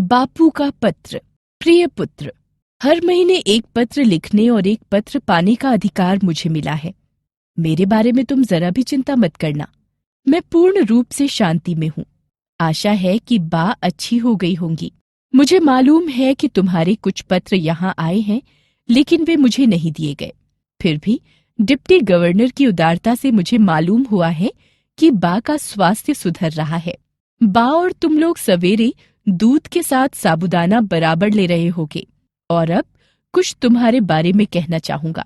बापू का पत्र। प्रिय पुत्र, हर महीने एक पत्र लिखने और एक पत्र पाने का अधिकार मुझे मिला है। मेरे बारे में तुम जरा भी चिंता मत करना। मैं पूर्ण रूप से शांति में हूँ। आशा है कि बा अच्छी हो गई होंगी। मुझे मालूम है कि तुम्हारे कुछ पत्र यहाँ आए हैं, लेकिन वे मुझे नहीं दिए गए। फिर भी डिप्टी गवर्नर की उदारता से मुझे मालूम हुआ है कि बा का स्वास्थ्य सुधर रहा है। बा और तुम लोग सवेरे दूध के साथ साबूदाना बराबर ले रहे होगे। और अब कुछ तुम्हारे बारे में कहना चाहूंगा।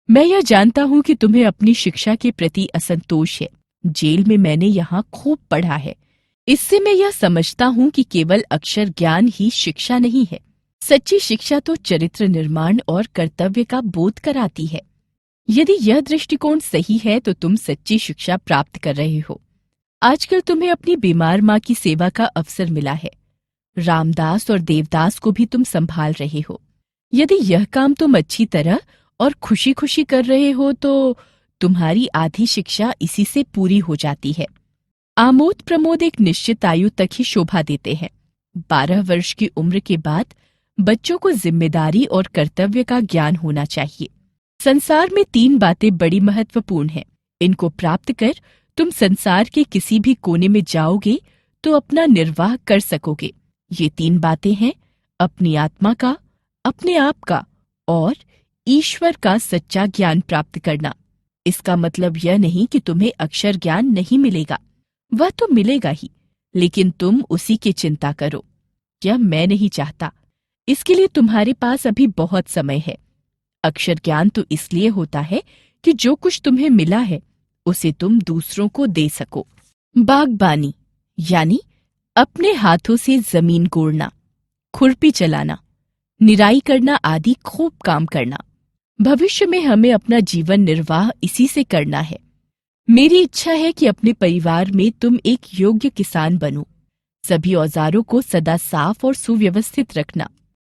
मैं यह जानता हूं कि तुम्हें अपनी शिक्षा के प्रति असंतोष है। जेल में मैंने यहाँ खूब पढ़ा है। इससे मैं यह समझता हूं कि केवल अक्षर ज्ञान ही शिक्षा नहीं है। सच्ची शिक्षा तो चरित्र निर्माण और कर्तव्य का बोध कराती है। यदि यह दृष्टिकोण सही है तो तुम सच्ची शिक्षा प्राप्त कर रहे हो। आजकल तुम्हें अपनी बीमार माँ की सेवा का अवसर मिला है। रामदास और देवदास को भी तुम संभाल रहे हो। यदि यह काम तुम अच्छी तरह और खुशी खुशी कर रहे हो तो तुम्हारी आधी शिक्षा इसी से पूरी हो जाती है। आमोद प्रमोद एक निश्चित आयु तक ही शोभा देते हैं। 12 वर्ष की उम्र के बाद बच्चों को जिम्मेदारी और कर्तव्य का ज्ञान होना चाहिए। संसार में 3 बातें बड़ी महत्वपूर्ण हैं। इनको प्राप्त कर तुम संसार के किसी भी कोने में जाओगे तो अपना निर्वाह कर सकोगे। ये 3 बातें हैं अपनी आत्मा का, अपने आप का और ईश्वर का सच्चा ज्ञान प्राप्त करना। इसका मतलब यह नहीं कि तुम्हें अक्षर ज्ञान नहीं मिलेगा, वह तो मिलेगा ही, लेकिन तुम उसी की चिंता करो। यह मैं नहीं चाहता। इसके लिए तुम्हारे पास अभी बहुत समय है। अक्षर ज्ञान तो इसलिए होता है कि जो कुछ तुम्हें मिला है उसे तुम दूसरों को दे सको। बागबानी यानी अपने हाथों से जमीन कोड़ना, खुरपी चलाना, निराई करना आदि खूब काम करना। भविष्य में हमें अपना जीवन निर्वाह इसी से करना है। मेरी इच्छा है कि अपने परिवार में तुम एक योग्य किसान बनो। सभी औजारों को सदा साफ और सुव्यवस्थित रखना।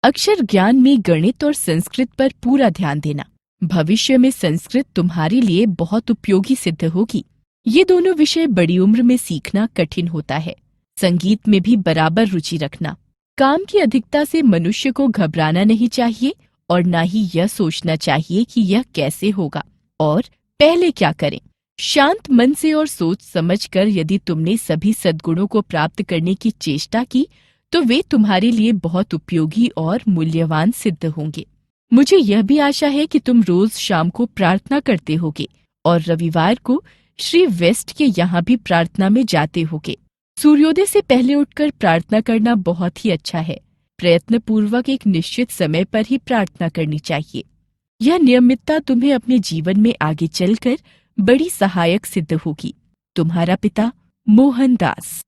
अक्षर ज्ञान में गणित और संस्कृत पर पूरा ध्यान देना। भविष्य में संस्कृत तुम्हारे लिए बहुत उपयोगी सिद्ध होगी। ये दोनों विषय बड़ी उम्र में सीखना कठिन होता है। संगीत में भी बराबर रुचि रखना। काम की अधिकता से मनुष्य को घबराना नहीं चाहिए और न ही यह सोचना चाहिए कि यह कैसे होगा और पहले क्या करें। शांत मन से और सोच समझकर यदि तुमने सभी सद्गुणों को प्राप्त करने की चेष्टा की तो वे तुम्हारे लिए बहुत उपयोगी और मूल्यवान सिद्ध होंगे। मुझे यह भी आशा है कि तुम रोज शाम को प्रार्थना करते होगे और रविवार को श्री वेस्ट के यहाँ भी प्रार्थना में जाते होगे। सूर्योदय से पहले उठकर प्रार्थना करना बहुत ही अच्छा है। प्रयत्नपूर्वक एक निश्चित समय पर ही प्रार्थना करनी चाहिए। यह नियमितता तुम्हें अपने जीवन में आगे चलकर बड़ी सहायक सिद्ध होगी। तुम्हारा पिता मोहनदास।